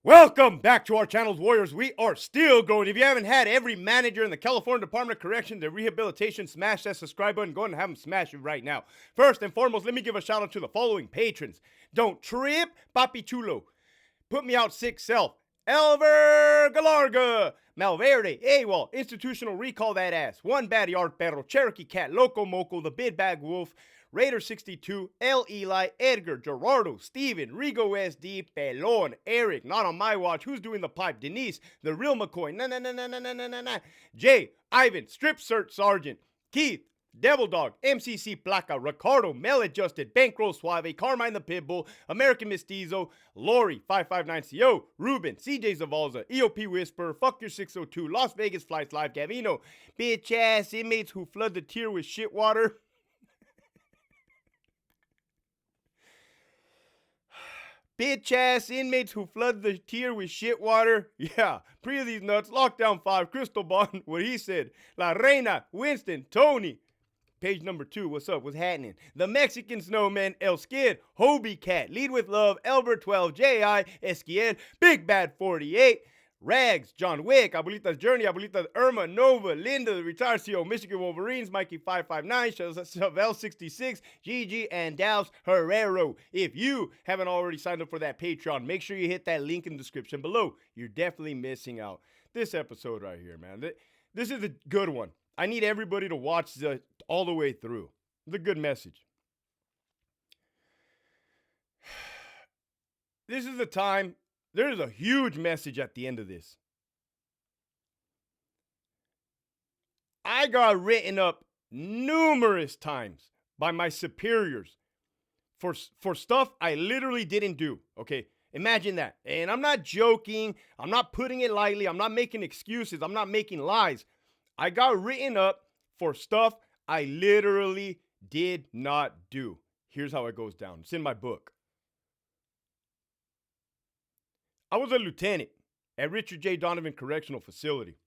Welcome back to our channel's Warriors. We are still going. If you haven't had every manager in the California Department of Corrections and Rehabilitation smash that subscribe button, go ahead and have them smash it right now. First and foremost, let me give a shout out to the following patrons. Don't Trip, Papi Chulo, Put Me Out Sick Self, Elver Galarga, Malverde, AWOL, Institutional Recall That Ass, One Batty Art Perro, Cherokee Cat, Loco Moco, The Big Bag Wolf, Raider 62, L. Eli, Edgar, Gerardo, Steven, Rigo SD, Pelon, Eric, Not On My Watch, Who's Doing the Pipe, Denise, The Real McCoy, na, Jay, Ivan, Strip Search Sergeant, Keith, Devil Dog, MCC Placa, Ricardo, Mel Adjusted, Bankroll Suave, Carmine the Pitbull, American Mestizo, Lori, 559CO, Ruben, CJ Zavalza, EOP Whisperer, Fuck Your 602, Las Vegas Flights Live, Gavino, Bitch Ass Inmates Who Flood the Tier with Shit Water, Bitch ass inmates who flood the tier with shit water. Yeah, pre of these nuts. Lockdown 5, Crystal Bond, what he said. La Reina, Winston, Tony. Page number 2, what's up? What's happening? The Mexican Snowman, El Skid, Hobie Cat, Lead with Love, Elbert 12, J.I., Esquiel, Big Bad 48, Rags, John Wick, Abuelita's Journey, Abuelita's Irma, Nova, Linda, the Retired CEO, Michigan Wolverines, Mikey 559, Chevelle 66, Gigi, and Dallas Herrero. If you haven't already signed up for that Patreon, make sure you hit that link in the description below. You're definitely missing out. This episode right here, man, this is a good one. I need everybody to watch all the way through. The good message. This is the time. There's a huge message at the end of this. I got written up numerous times by my superiors for stuff I literally didn't do. Okay, imagine that. And I'm not joking. I'm not putting it lightly. I'm not making excuses. I'm not making lies. I got written up for stuff I literally did not do. Here's how it goes down. It's in my book. I was a lieutenant at Richard J. Donovan Correctional Facility.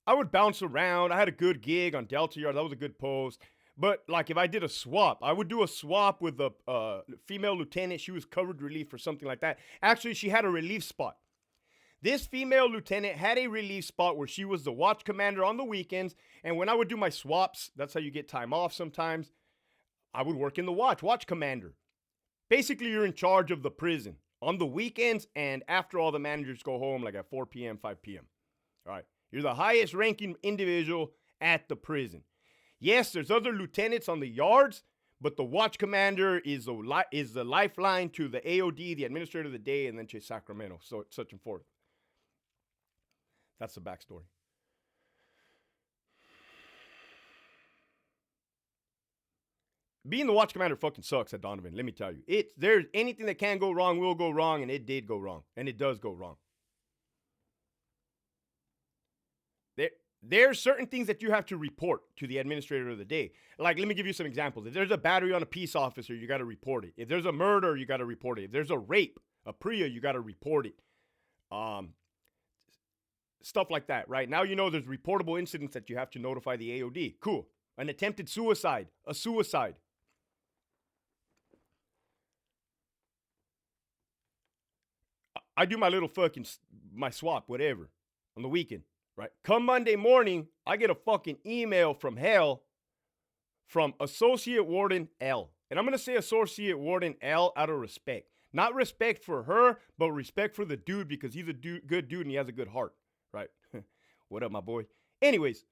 I would bounce around. I had a good gig on Delta Yard. That was a good post. But like if I did a swap, I would do a swap with a female lieutenant. She was covered relief or something like that. Actually, she had a relief spot. This female lieutenant had a relief spot where she was the watch commander on the weekends. And when I would do my swaps, that's how you get time off sometimes, I would work in the watch commander. Basically, you're in charge of the prison on the weekends and after all the managers go home, like at 4 p.m., 5 p.m. All right. You're the highest ranking individual at the prison. Yes, there's other lieutenants on the yards, but the watch commander is the lifeline to the AOD, the administrator of the day, and then to Sacramento, so such and forth. That's the backstory. Being the watch commander fucking sucks at Donovan, let me tell you. There's anything that can go wrong will go wrong, and it did go wrong, and it does go wrong. There's certain things that you have to report to the administrator of the day. Like, let me give you some examples. If there's a battery on a peace officer, you got to report it. If there's a murder, you got to report it. If there's a rape, a PREA, you got to report it. Stuff like that, right? Now you know there's reportable incidents that you have to notify the AOD. Cool. An attempted suicide, a suicide. I do my little fucking, my swap, whatever, on the weekend, right? Come Monday morning, I get a fucking email from hell from Associate Warden L. And I'm going to say Associate Warden L out of respect. Not respect for her, but respect for the dude because he's a good dude and he has a good heart, right? What up, my boy? Anyways,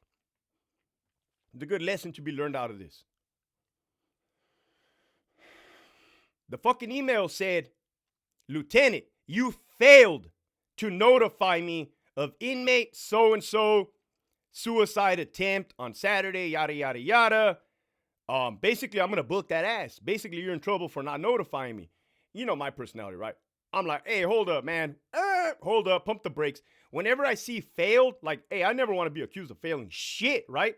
the good lesson to be learned out of this. The fucking email said, Lieutenant, you failed to notify me of inmate so-and-so suicide attempt on Saturday, yada, yada, yada. Basically, I'm going to book that ass. Basically, you're in trouble for not notifying me. You know my personality, right? I'm like, hey, hold up, man. Hold up, pump the brakes. Whenever I see failed, like, hey, I never want to be accused of failing shit, right?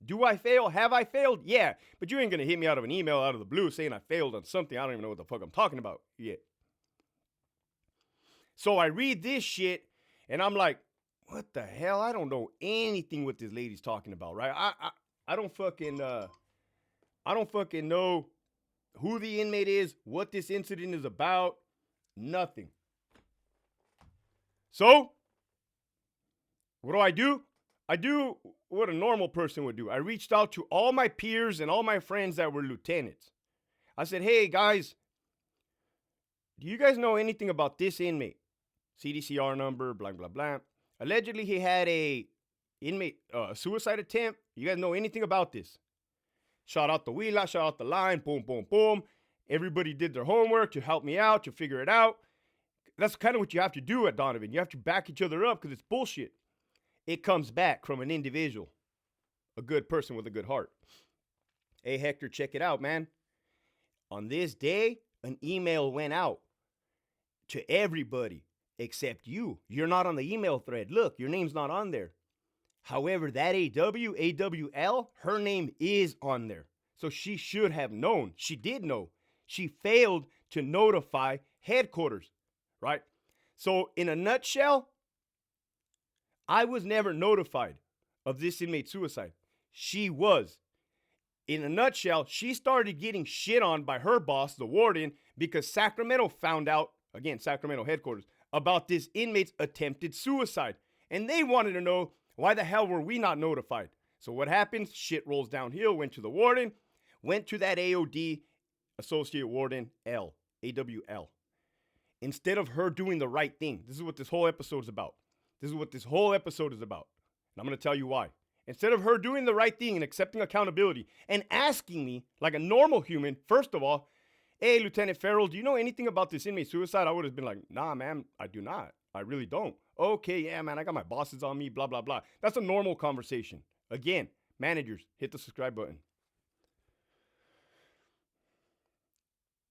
Do I fail? Have I failed? Yeah. But you ain't going to hit me out of an email out of the blue saying I failed on something. I don't even know what the fuck I'm talking about yet. So I read this shit, and I'm like, what the hell? I don't know anything what this lady's talking about, right? I don't fucking know who the inmate is, what this incident is about, nothing. So, what do? I do what a normal person would do. I reached out to all my peers and all my friends that were lieutenants. I said, hey guys, do you guys know anything about this inmate? CDCR number, blah, blah, blah. Allegedly, he had a inmate suicide attempt. You guys know anything about this? Shout out the Wheela, shout out the line, boom, boom, boom. Everybody did their homework to help me out, to figure it out. That's kind of what you have to do at Donovan. You have to back each other up because it's bullshit. It comes back from an individual, a good person with a good heart. Hey, Hector, check it out, man. On this day, an email went out to everybody except you. You're not on the email thread. Look, your name's not on there. However, that AWL, her name is on there. So she should have known. She did know. She failed to notify headquarters, right? So in a nutshell, I was never notified of this inmate suicide. She was. In a nutshell, she started getting shit on by her boss, the warden, because Sacramento found out, again, Sacramento headquarters, about this inmate's attempted suicide. And they wanted to know, why the hell were we not notified? So what happens? Shit rolls downhill, went to the warden, went to that AOD, Associate Warden L, AWL. Instead of her doing the right thing, this is what this whole episode is about. And I'm going to tell you why. Instead of her doing the right thing and accepting accountability and asking me, like a normal human, first of all, hey, Lieutenant Farrell, do you know anything about this inmate suicide? I would have been like, nah, man, I do not. I really don't. Okay, yeah, man, I got my bosses on me, blah, blah, blah. That's a normal conversation. Again, managers, hit the subscribe button.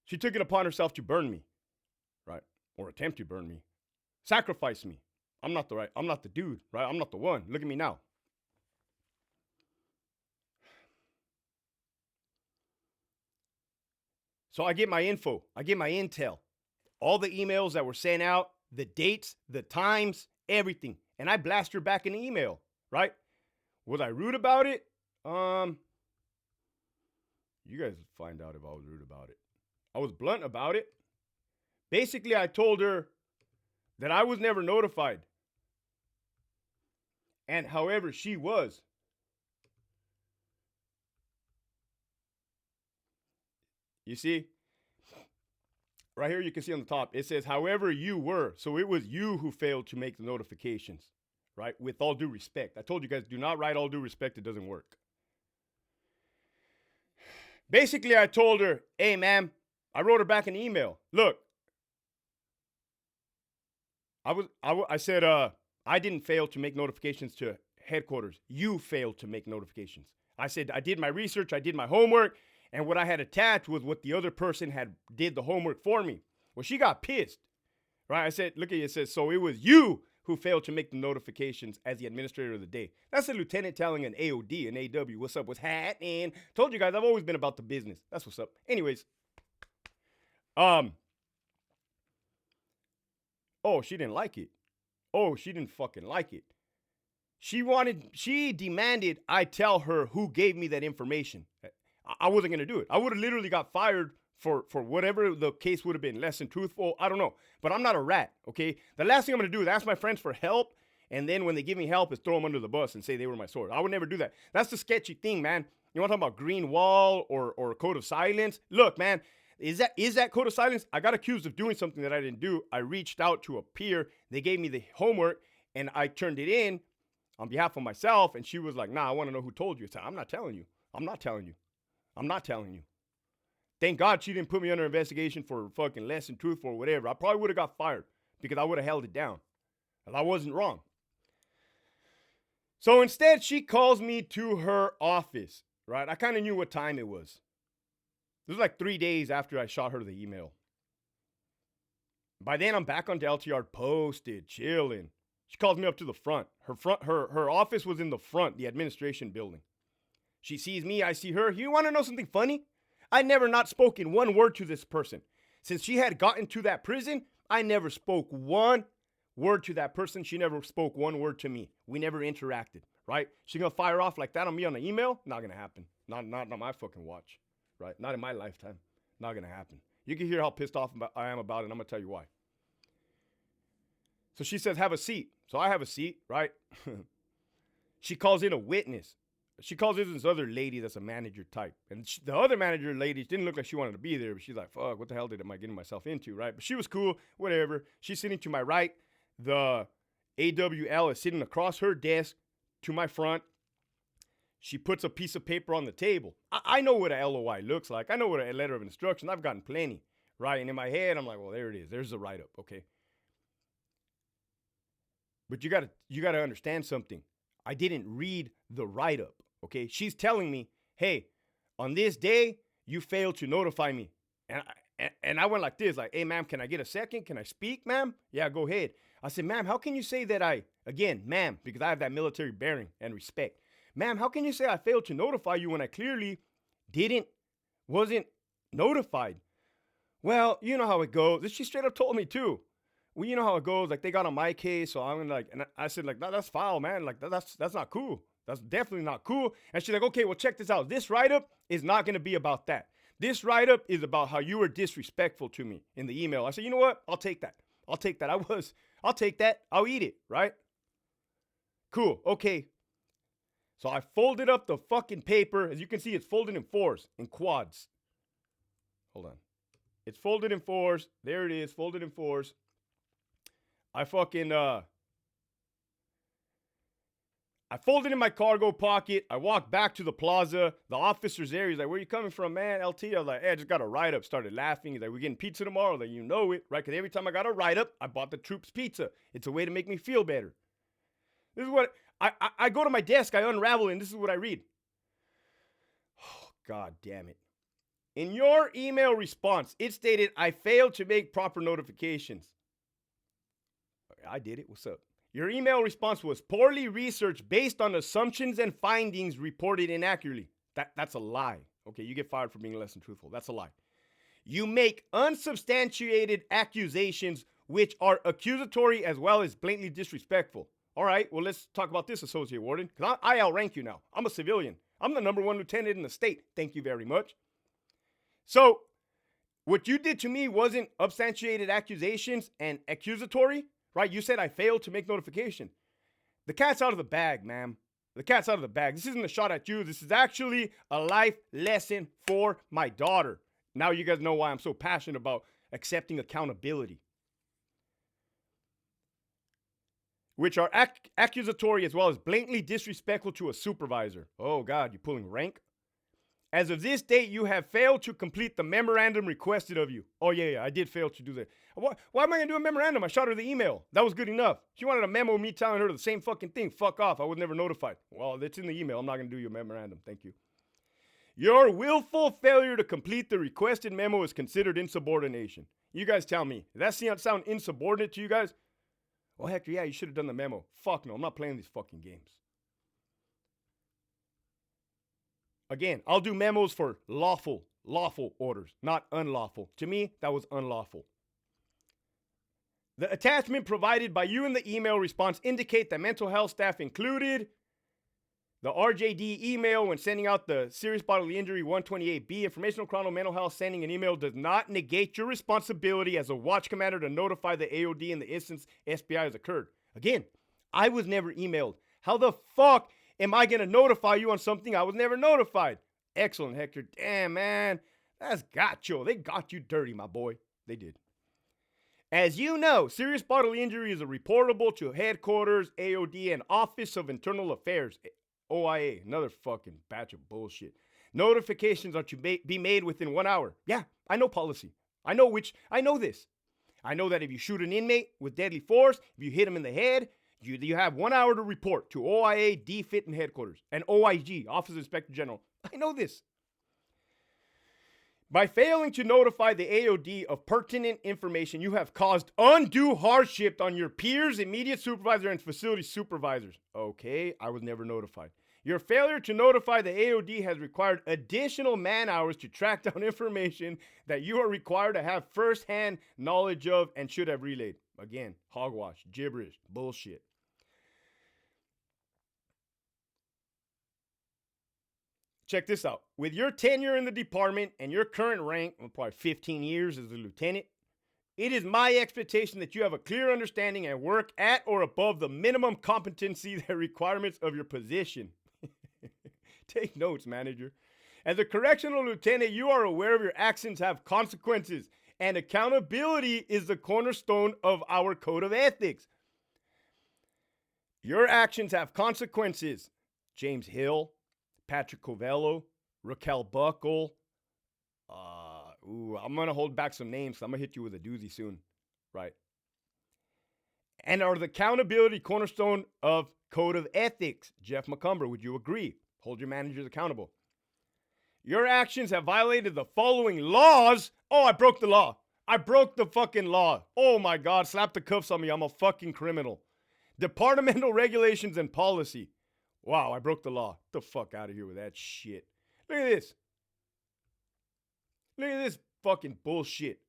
She took it upon herself to burn me, right? Or attempt to burn me. Sacrifice me. I'm not the dude, right? I'm not the one. Look at me now. So I get my info. I get my intel. All the emails that were sent out, the dates, the times, everything. And I blast her back in the email, right? Was I rude about it? You guys find out if I was rude about it. I was blunt about it. Basically, I told her that I was never notified. And however, she was. You see? Right here, you can see on the top, it says, however you were. So it was you who failed to make the notifications, right? With all due respect. I told you guys, do not write all due respect. It doesn't work. Basically, I told her, hey, ma'am, I wrote her back an email. Look, I said, I didn't fail to make notifications to headquarters. You failed to make notifications. I said, I did my research. I did my homework. And what I had attached was what the other person had did the homework for me. Well, she got pissed, right? I said, look at it. It says, so it was you who failed to make the notifications as the administrator of the day. That's a lieutenant telling an AOD, an AW, what's up, what's happening? Told you guys, I've always been about the business. That's what's up. Anyways, oh, she didn't like it. Oh, she didn't fucking like it. She demanded I tell her who gave me that information. I wasn't going to do it. I would have literally got fired for whatever the case would have been, less than truthful. I don't know. But I'm not a rat, okay? The last thing I'm going to do is ask my friends for help, and then when they give me help, is throw them under the bus and say they were my source. I would never do that. That's the sketchy thing, man. You want to talk about green wall or a code of silence? Look, man, is that code of silence? I got accused of doing something that I didn't do. I reached out to a peer. They gave me the homework, and I turned it in on behalf of myself, and she was like, nah, I want to know who told you. I said, I'm not telling you. I'm not telling you. I'm not telling you. Thank God she didn't put me under investigation for fucking less than truthful or whatever. I probably would have got fired because I would have held it down. And I wasn't wrong. So instead, she calls me to her office, right? I kind of knew what time it was. This was like 3 days after I shot her the email. By then, I'm back on the LTR, posted, chilling. She calls me up to the front. Her office was in the front, the administration building. She sees me, I see her. You want to know something funny? I never not spoken one word to this person. Since she had gotten to that prison, I never spoke one word to that person. She never spoke one word to me. We never interacted, right? She gonna fire off like that on me on an email? Not gonna happen. Not on my fucking watch, right? Not in my lifetime. Not gonna happen. You can hear how pissed off I am about it, and I'm gonna tell you why. So she says, have a seat. So I have a seat, right? She calls in a witness. She calls in this other lady that's a manager type. And the other manager lady didn't look like she wanted to be there, but she's like, fuck, what the hell am I getting myself into, right? But she was cool, whatever. She's sitting to my right. The AWL is sitting across her desk to my front. She puts a piece of paper on the table. I know what a LOI looks like. I know what a letter of instruction. I've gotten plenty, right? And in my head, I'm like, well, there it is. There's the write-up, okay? But you gotta understand something. I didn't read the write-up, okay? She's telling me, hey, on this day, you failed to notify me. And I went like this, like, hey, ma'am, can I get a second? Can I speak, ma'am? Yeah, go ahead. I said, ma'am, how can you say that again, ma'am, because I have that military bearing and respect. Ma'am, how can you say I failed to notify you when I clearly wasn't notified? Well, you know how it goes. She straight up told me too. Well, you know how it goes. Like, they got on my case, so I'm like, and I said, like, no, that's foul, man. Like, that's not cool. That's definitely not cool. And she's like, okay, well, check this out. This write-up is not going to be about that. This write-up is about how you were disrespectful to me in the email. I said, you know what? I'll take that. I'll take that. I'll take that. I'll eat it, right? Cool. Okay. So I folded up the fucking paper. As you can see, it's folded in fours, in quads. Hold on. It's folded in fours. There it is, folded in fours. I fucking, I folded in my cargo pocket. I walked back to the plaza. The officer's there. He's like, where you coming from, man? LT. I was like, hey, I just got a write-up. Started laughing. He's like, we're getting pizza tomorrow. Like, you know it, right? Because every time I got a write-up, I bought the troops pizza. It's a way to make me feel better. This is what, I go to my desk, I unravel it, and this is what I read. Oh, God damn it. In your email response, it stated, I failed to make proper notifications. I did it. What's up? Your email response was poorly researched based on assumptions and findings reported inaccurately. That's a lie. Okay, you get fired for being less than truthful. That's a lie. You make unsubstantiated accusations which are accusatory as well as blatantly disrespectful. All right, well, let's talk about this, Associate Warden, because I outrank you now. I'm a civilian. I'm the #1 lieutenant in the state. Thank you very much. So, what you did to me wasn't substantiated accusations and accusatory, right? You said I failed to make notification. The cat's out of the bag, ma'am. The cat's out of the bag. This isn't a shot at you. This is actually a life lesson for my daughter. Now you guys know why I'm so passionate about accepting accountability, which are accusatory as well as blatantly disrespectful to a supervisor. Oh, God, you're pulling rank? As of this date, you have failed to complete the memorandum requested of you. Oh, yeah, I did fail to do that. Why am I going to do a memorandum? I shot her the email. That was good enough. She wanted a memo of me telling her the same fucking thing. Fuck off. I was never notified. Well, it's in the email. I'm not going to do your memorandum. Thank you. Your willful failure to complete the requested memo is considered insubordination. You guys tell me. Does that sound insubordinate to you guys? Well, Hector, yeah, you should have done the memo. Fuck no, I'm not playing these fucking games. Again, I'll do memos for lawful orders, not unlawful. To me, that was unlawful. The attachment provided by you in the email response indicate that mental health staff included the RJD email when sending out the serious bodily injury 128B informational chrono mental health. Sending an email does not negate your responsibility as a watch commander to notify the AOD in the instance SBI has occurred. Again, I was never emailed. How the fuck am I going to notify you on something I was never notified? Excellent, Hector. Damn, man. That's gotcha. They got you dirty, my boy. They did. As you know, serious bodily injury is reportable to headquarters, AOD, and Office of Internal Affairs, OIA. Another fucking batch of bullshit. Notifications are to be made within 1 hour. Yeah, I know policy. I know this. I know that if you shoot an inmate with deadly force, if you hit him in the head, you have 1 hour to report to OIA, DFIT, and headquarters, and OIG, Office of Inspector General. I know this. By failing to notify the AOD of pertinent information, you have caused undue hardship on your peers, immediate supervisor, and facility supervisors. Okay, I was never notified. Your failure to notify the AOD has required additional man hours to track down information that you are required to have firsthand knowledge of and should have relayed. Again, hogwash, gibberish, bullshit. Check this out. With your tenure in the department and your current rank, well, probably 15 years as a lieutenant, It is my expectation that you have a clear understanding and work at or above the minimum competency requirements of your position. Take notes, manager. As a correctional lieutenant, you are aware of your actions have consequences, and accountability is the cornerstone of our code of ethics. Your actions have consequences. James Hill, Patrick Covello, Raquel Buckle. I'm going to hold back some names, so I'm going to hit you with a doozy soon, right? And are the accountability cornerstone of code of ethics. Jeff McCumber, would you agree? Hold your managers accountable. Your actions have violated the following laws. Oh, I broke the law. I broke the fucking law. Oh my God, slap the cuffs on me. I'm a fucking criminal. Departmental regulations and policy. Wow, I broke the law. Get the fuck out of here with that shit. Look at this. Look at this fucking bullshit.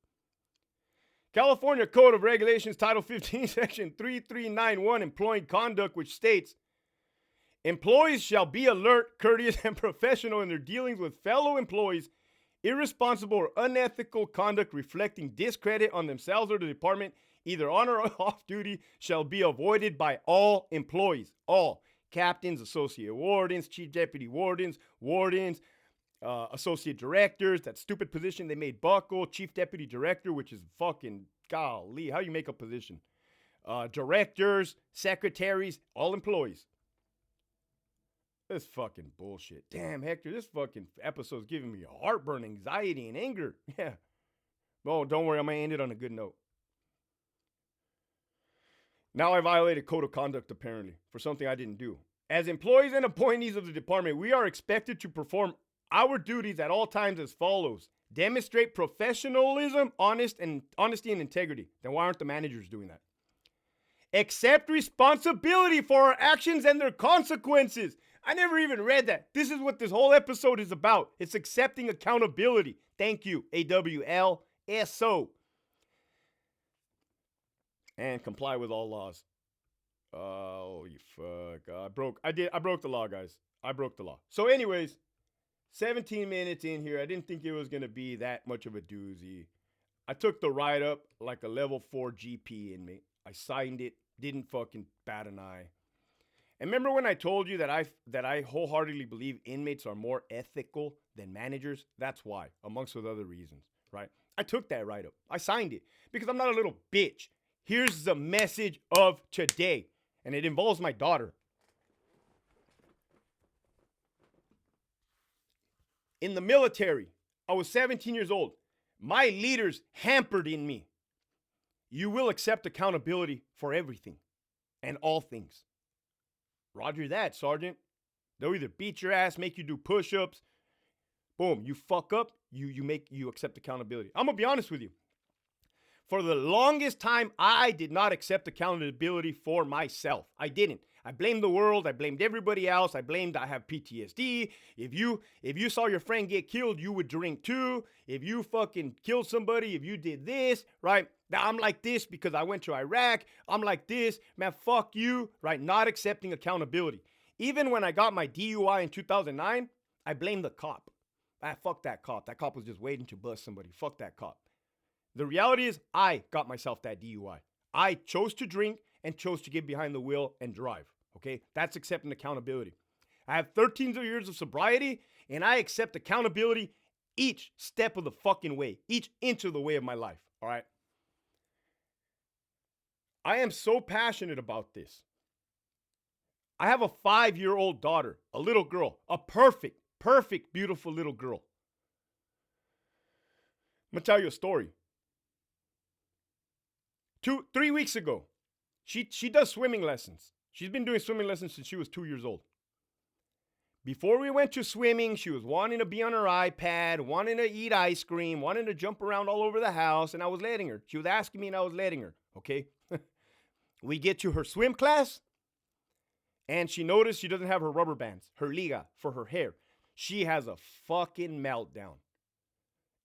California Code of Regulations, Title 15, Section 3391, Employee Conduct, which states, employees shall be alert, courteous, and professional in their dealings with fellow employees. Irresponsible or unethical conduct reflecting discredit on themselves or the department, either on or off duty, shall be avoided by all employees. All. Captains, associate wardens, chief deputy wardens, associate directors, that stupid position they made Buckle, chief deputy director, which is fucking, golly, how do you make a position? Directors, secretaries, all employees. This fucking bullshit. Damn, Hector, this fucking episode's giving me heartburn, anxiety, and anger. Yeah. Oh, don't worry, I'm going to end it on a good note. Now I violated code of conduct, apparently, for something I didn't do. As employees and appointees of the department, we are expected to perform our duties at all times as follows. Demonstrate professionalism, honesty, and integrity. Then why aren't the managers doing that? Accept responsibility for our actions and their consequences. I never even read that. This is what this whole episode is about. It's accepting accountability. Thank you, AWLSO. And comply with all laws. Oh, you fuck. I broke the law, guys. I broke the law. So anyways, 17 minutes in here. I didn't think it was going to be that much of a doozy. I took the write-up like a level 4 GP in me. I signed it. Didn't fucking bat an eye. And remember when I told you that I wholeheartedly believe inmates are more ethical than managers? That's why, amongst other reasons, right? I took that write-up. I signed it because I'm not a little bitch. Here's the message of today, and it involves my daughter. In the military, I was 17 years old. My leaders hampered in me. You will accept accountability for everything and all things. Roger that, Sergeant. They'll either beat your ass, make you do push-ups. Boom, you fuck up, you accept accountability. I'm going to be honest with you. For the longest time, I did not accept accountability for myself. I didn't. I blamed the world. I blamed everybody else. I have PTSD. If you saw your friend get killed, you would drink too. If you fucking killed somebody, if you did this, right? I'm like this because I went to Iraq. I'm like this. Man, fuck you, right? Not accepting accountability. Even when I got my DUI in 2009, I blamed the cop. Fuck that cop. That cop was just waiting to bust somebody. Fuck that cop. The reality is I got myself that DUI. I chose to drink and chose to get behind the wheel and drive. Okay? That's accepting accountability. I have 13 years of sobriety and I accept accountability each step of the fucking way, each inch of the way of my life. All right? I am so passionate about this. I have a 5-year-old daughter, a little girl, a perfect, beautiful little girl. I'm going to tell you a story. 3 weeks ago, she does swimming lessons. She's been doing swimming lessons since she was 2 years old. Before we went to swimming, she was wanting to be on her iPad, wanting to eat ice cream, wanting to jump around all over the house, and I was letting her. She was asking me and I was letting her, okay? We get to her swim class, and she noticed she doesn't have her rubber bands, her liga, for her hair. She has a fucking meltdown.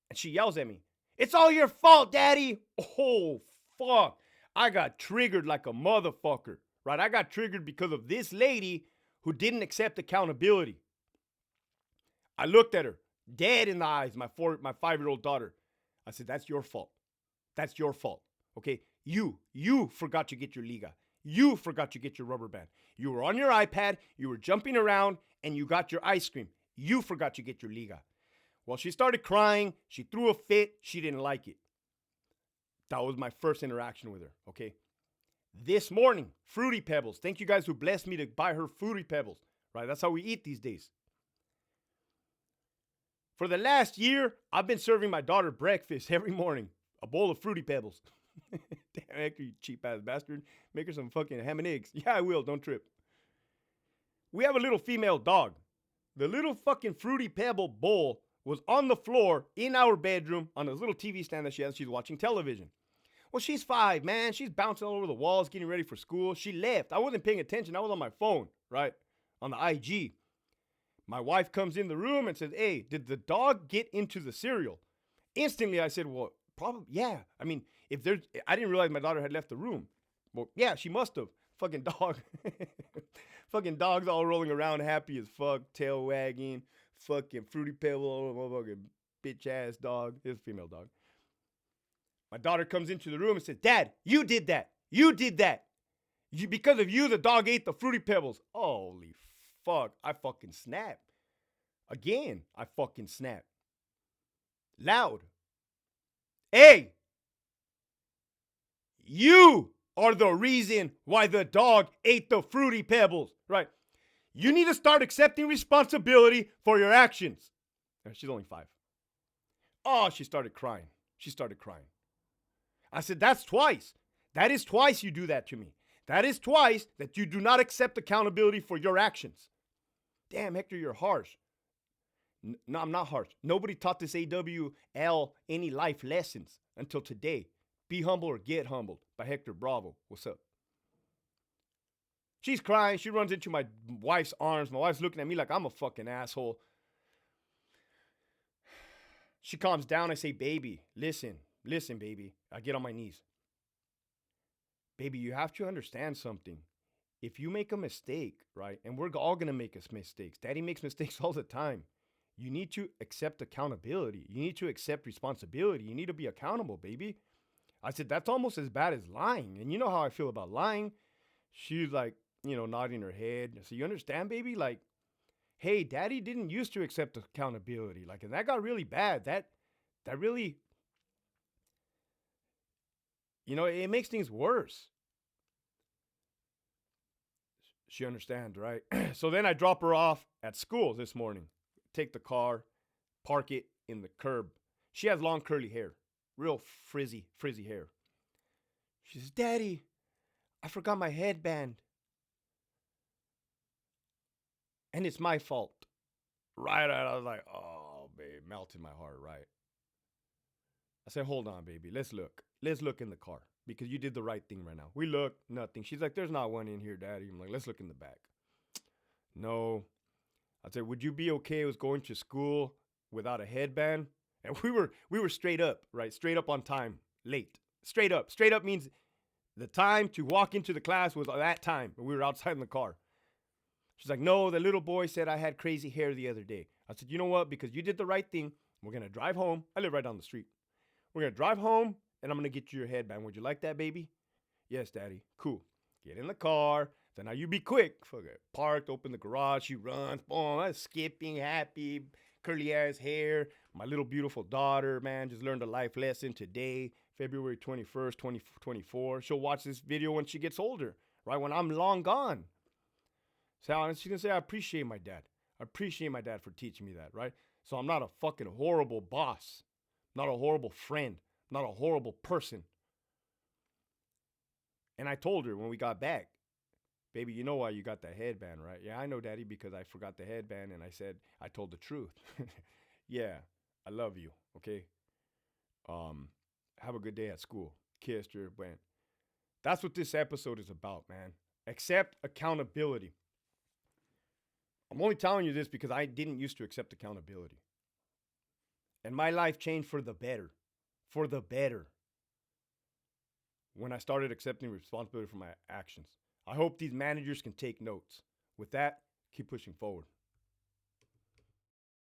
And she yells at me, "It's all your fault, Daddy." Oh, fuck. I got triggered like a motherfucker, right? I got triggered because of this lady who didn't accept accountability. I looked at her, dead in the eyes, my 5-year-old daughter. I said, "That's your fault. That's your fault. Okay? You forgot to get your liga. You forgot to get your rubber band. You were on your iPad, you were jumping around, and you got your ice cream. You forgot to get your liga. Well, she started crying. She threw a fit. She didn't like it. That was my first interaction with her, okay? This morning, Fruity Pebbles. Thank you guys who blessed me to buy her Fruity Pebbles, right? That's how we eat these days. For the last year, I've been serving my daughter breakfast every morning. A bowl of Fruity Pebbles. Damn, you cheap ass bastard. Make her some fucking ham and eggs. Yeah, I will. Don't trip. We have a little female dog. The little fucking Fruity Pebble bowl was on the floor in our bedroom on this little TV stand that she has. She's watching television. Well, she's 5, man. She's bouncing all over the walls, getting ready for school. She left. I wasn't paying attention. I was on my phone, right? On the IG. My wife comes in the room and says, hey, did the dog get into the cereal? Instantly, I said, well, probably, yeah. I mean, I didn't realize my daughter had left the room. Well, yeah, she must have. Fucking dog. Fucking dogs all rolling around happy as fuck, tail wagging, fucking Fruity Pebble, motherfucking bitch ass dog. It's a female dog. My daughter comes into the room and says, Dad, you did that. You did that. Because of you, the dog ate the Fruity Pebbles. Holy fuck. I fucking snap. Again, I fucking snap. Loud. Hey, you are the reason why the dog ate the Fruity Pebbles, right? You need to start accepting responsibility for your actions. She's only 5. Oh, she started crying. She started crying. I said, that's twice. That is twice you do that to me. That is twice that you do not accept accountability for your actions. Damn, Hector, you're harsh. No, I'm not harsh. Nobody taught this AWL any life lessons until today. Be Humble or Get Humbled by Hector Bravo. What's up? She's crying. She runs into my wife's arms. My wife's looking at me like I'm a fucking asshole. She calms down. I say, baby, listen, baby. I get on my knees. Baby, you have to understand something. If you make a mistake, right, and we're all going to make mistakes. Daddy makes mistakes all the time. You need to accept accountability. You need to accept responsibility. You need to be accountable, baby. I said, that's almost as bad as lying. And you know how I feel about lying. She's like, nodding her head. I said, you understand, baby? Like, hey, Daddy didn't used to accept accountability. Like, and that got really bad. That really, it makes things worse. She understands, right? So then I drop her off at school this morning. Take the car, park it in the curb. She has long curly hair, real frizzy hair. She says, Daddy, I forgot my headband. And it's my fault. Right? I was like, oh, babe, melted my heart, right? I said, hold on, baby. Let's look. Let's look in the car because you did the right thing right now. We look, nothing. She's like, there's not one in here, Daddy. I'm like, let's look in the back. No. I said, would you be okay with going to school without a headband? And we were straight up, right? Straight up on time, late. Straight up. Straight up means the time to walk into the class was that time. We were outside in the car. She's like, no, the little boy said I had crazy hair the other day. I said, you know what? Because you did the right thing. We're going to drive home. I live right down the street. We're going to drive home, and I'm going to get you your headband. Would you like that, baby? Yes, Daddy. Cool. Get in the car. So now you be quick. Fuck it. Parked, open the garage. She runs. Boom. I'm skipping, happy, curly ass hair. My little beautiful daughter, man, just learned a life lesson today, February 21st, 2024. She'll watch this video when she gets older, right? When I'm long gone. So she's going to say, I appreciate my dad. I appreciate my dad for teaching me that, right? So I'm not a fucking horrible boss. Not a horrible friend. Not a horrible person. And I told her when we got back, baby, you know why you got that headband, right? Yeah, I know, Daddy, because I forgot the headband and I said, I told the truth. Yeah, I love you, okay? Have a good day at school. Kissed her, went. That's what this episode is about, man. Accept accountability. I'm only telling you this because I didn't used to accept accountability. And my life changed for the better. For the better. When I started accepting responsibility for my actions. I hope these managers can take notes. With that, keep pushing forward.